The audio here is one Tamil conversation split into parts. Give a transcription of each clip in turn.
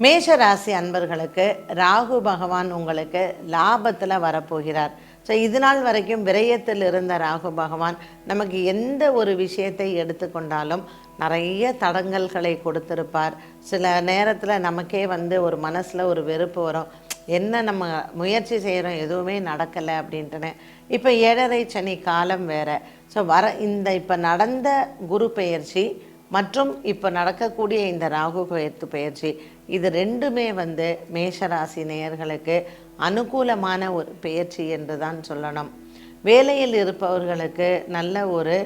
மேஷ ராசி அன்பர்களுக்கு ராகு பகவான் உங்களுக்கு லாபத்தில் வரப்போகிறார். ஸோ இது நாள் வரைக்கும் விரயத்தில் இருந்த ராகு பகவான் நமக்கு எந்த ஒரு விஷயத்தை எடுத்துக்கொண்டாலும் நிறைய தடங்கல்களை கொடுத்திருப்பார். சில நேரத்தில் நமக்கே ஒரு மனசில் ஒரு வெறுப்பு வரும், என்ன நம்ம முயற்சி செய்கிறோம் எதுவுமே நடக்கலை அப்படின்ட்டுன்னு. இப்போ 7.5 சனி காலம் வேறு. ஸோ இப்போ நடந்த குரு பெயர்ச்சி மற்றும் இப்போ நடக்கக்கூடிய இந்த ராகு பெயர்ச்சி இது ரெண்டுமே மேஷராசி நேயர்களுக்கு அனுகூலமான ஒரு பெயர்ச்சி என்று தான் சொல்லணும். வேலையில் இருப்பவர்களுக்கு நல்ல ஒரு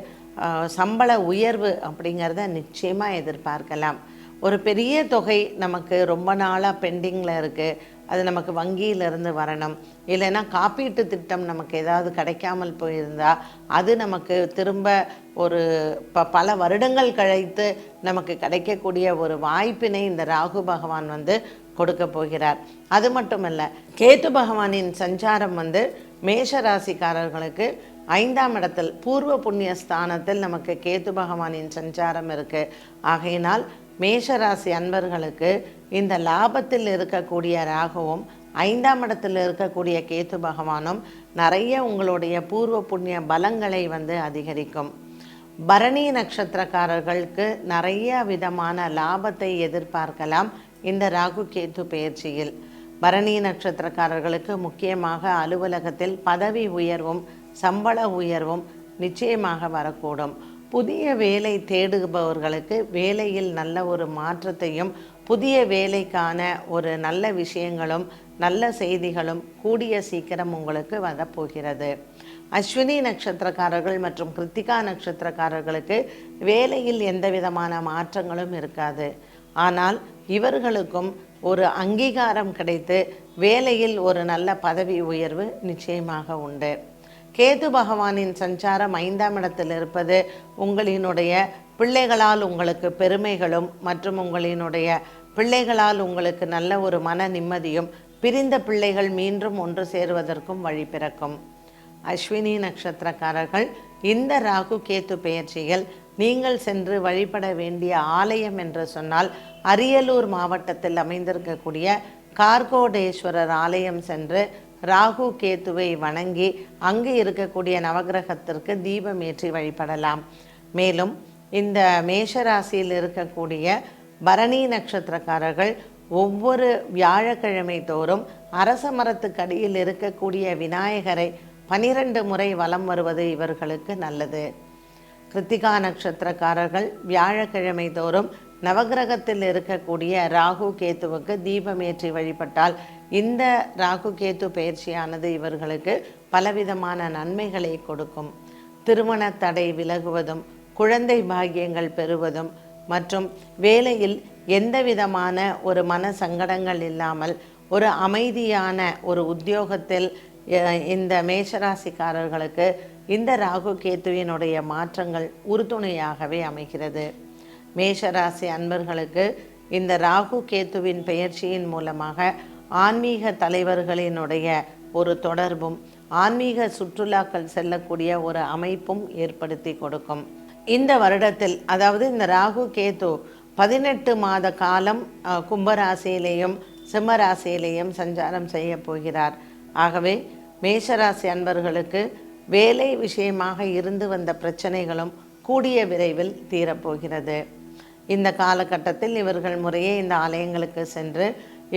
சம்பள உயர்வு அப்படிங்கிறத நிச்சயமாக எதிர்பார்க்கலாம். ஒரு பெரிய தொகை நமக்கு ரொம்ப நாளாக பெண்டிங்கில் இருக்குது, அது நமக்கு வங்கியிலிருந்து வரணும். இல்லைன்னா காப்பீட்டு திட்டம் நமக்கு ஏதாவது கிடைக்காமல் போயிருந்தால் அது நமக்கு திரும்ப ஒரு பல வருடங்கள் கழித்து நமக்கு கிடைக்கக்கூடிய ஒரு வாய்ப்பினை இந்த ராகு பகவான் கொடுக்க போகிறார். அது மட்டுமல்ல, கேது பகவானின் சஞ்சாரம் மேஷ ராசிக்காரர்களுக்கு 5ஆம் இடத்தில் பூர்வ புண்ணிய ஸ்தானத்தில் நமக்கு கேது பகவானின் சஞ்சாரம் இருக்குது. ஆகையினால் மேஷராசி அன்பர்களுக்கு இந்த லாபத்தில் இருக்கக்கூடிய ராகுவும் 5ஆம் இடத்தில் இருக்கக்கூடிய கேது பகவானும் நிறைய உங்களுடைய பூர்வ புண்ணிய பலங்களை அதிகரிக்கும். பரணி நட்சத்திரக்காரர்களுக்கு நிறைய விதமான லாபத்தை எதிர்பார்க்கலாம் இந்த ராகு கேது பெயர்ச்சியில். பரணி நட்சத்திரக்காரர்களுக்கு முக்கியமாக அலுவலகத்தில் பதவி உயர்வும் சம்பள உயர்வும் நிச்சயமாக வரக்கூடும். புதிய வேலை தேடுபவர்களுக்கு வேலையில் நல்ல ஒரு மாற்றத்தையும் புதிய வேலைக்கான ஒரு நல்ல விஷயங்களும் நல்ல செய்திகளும் கூடிய சீக்கிரம் உங்களுக்கு வரப்போகிறது. அஸ்வினி நட்சத்திரக்காரர்கள் மற்றும் கிருத்திகா நட்சத்திரக்காரர்களுக்கு வேலையில் எந்த விதமான மாற்றங்களும் இருக்காது. ஆனால் இவர்களுக்கும் ஒரு அங்கீகாரம் கிடைத்து வேலையில் ஒரு நல்ல பதவி உயர்வு நிச்சயமாக உண்டு. கேது பகவானின் சஞ்சாரம் 5ஆம் இடத்தில் இருப்பது உங்களினுடைய பிள்ளைகளால் உங்களுக்கு பெருமைகளும் மற்றும் உங்களினுடைய பிள்ளைகளால் உங்களுக்கு நல்ல ஒரு மன நிம்மதியும், பிரிந்த பிள்ளைகள் மீண்டும் ஒன்று சேருவதற்கும் வழி பிறக்கும். அஸ்வினி நட்சத்திரக்காரர்கள் இந்த ராகு கேது பெயர்ச்சியில் நீங்கள் சென்று வழிபட வேண்டிய ஆலயம் என்று சொன்னால் அரியலூர் மாவட்டத்தில் அமைந்திருக்கக்கூடிய கார்கோடேஸ்வரர் ஆலயம் சென்று ராகு கேத்துவை வணங்கி அங்கு இருக்கக்கூடிய நவகிரகத்திற்கு தீபம் ஏற்றி வழிபடலாம். மேலும் இந்த மேஷராசியில் இருக்கக்கூடிய பரணி நட்சத்திரக்காரர்கள் ஒவ்வொரு வியாழக்கிழமை தோறும் அரச மரத்துக்கடியில் இருக்கக்கூடிய விநாயகரை 12 முறை வலம் வருவது இவர்களுக்கு நல்லது. கிருத்திகா நட்சத்திரக்காரர்கள் வியாழக்கிழமை தோறும் நவகிரகத்தில் இருக்கக்கூடிய ராகு கேத்துவுக்கு தீபமேற்றி வழிபட்டால் இந்த ராகு கேத்து பயிற்சியானது இவர்களுக்கு பலவிதமான நன்மைகளை கொடுக்கும். திருமண தடை விலகுவதும் குழந்தை பாக்கியங்கள் பெறுவதும் மற்றும் வேலையில் எந்த விதமான ஒரு மன சங்கடங்கள் இல்லாமல் ஒரு அமைதியான ஒரு உத்தியோகத்தில் இந்த மேஷராசிக்காரர்களுக்கு இந்த ராகு கேத்துவினுடைய மாற்றங்கள் உறுதுணையாகவே அமைகிறது. மேஷராசி அன்பர்களுக்கு இந்த ராகு கேத்துவின் பெயர்ச்சியின் மூலமாக ஆன்மீக தலைவர்களினுடைய ஒரு தொடர்பும் ஆன்மீக சுற்றுலாக்கள் செல்லக்கூடிய ஒரு அமைப்பும் ஏற்படுத்தி கொடுக்கும். இந்த வருடத்தில், அதாவது இந்த ராகு கேத்து 18 மாத காலம் கும்பராசியிலேயும் சிம்மராசியிலேயும் சஞ்சாரம் செய்ய போகிறார். ஆகவே மேஷராசி அன்பர்களுக்கு வேலை விஷயமாக இருந்து வந்த பிரச்சனைகளும் கூடிய விரைவில் தீரப்போகிறது. இந்த காலகட்டத்தில் இவர்கள் முறையே இந்த ஆலயங்களுக்கு சென்று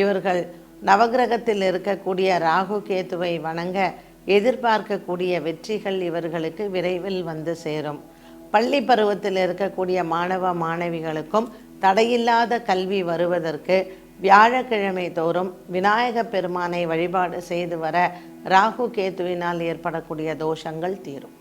இவர்கள் நவகிரகத்தில் இருக்கக்கூடிய ராகு கேத்துவை வணங்க எதிர்பார்க்கக்கூடிய வெற்றிகள் இவர்களுக்கு விரைவில் சேரும். பள்ளி பருவத்தில் இருக்கக்கூடிய மாணவ மாணவிகளுக்கும் தடையில்லாத கல்வி வருவதற்கு வியாழக்கிழமை தோறும் விநாயக பெருமானை வழிபாடு செய்து வர ராகு கேத்துவினால் ஏற்படக்கூடிய தோஷங்கள் தீரும்.